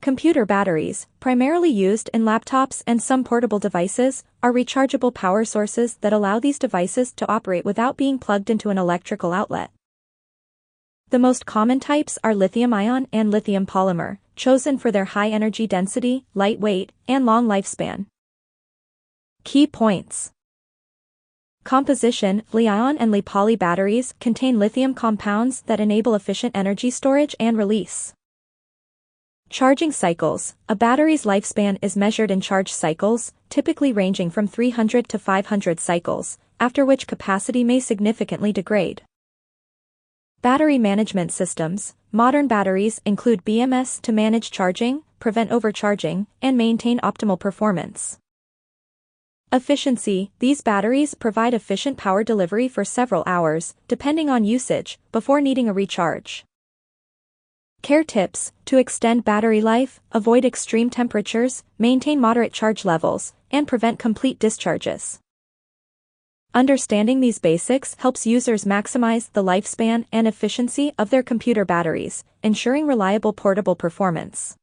Computer batteries, primarily used in laptops and some portable devices, are rechargeable power sources that allow these devices to operate without being plugged into an electrical outlet. The most common types are lithium-ion and lithium polymer, chosen for their high energy density, light weight, and long lifespan. Key points. Composition: Li-ion and Li-poly batteries contain lithium compounds that enable efficient energy storage and release. Charging cycles: a battery's lifespan is measured in charge cycles, typically ranging from 300 to 500 cycles, after which capacity may significantly degrade. Battery management systems: modern batteries include BMS to manage charging, prevent overcharging, and maintain optimal performance. Efficiency: these batteries provide efficient power delivery for several hours, depending on usage, before needing a recharge. Care tips: to extend battery life, avoid extreme temperatures, maintain moderate charge levels, and prevent complete discharges. Understanding these basics helps users maximize the lifespan and efficiency of their computer batteries, ensuring reliable portable performance.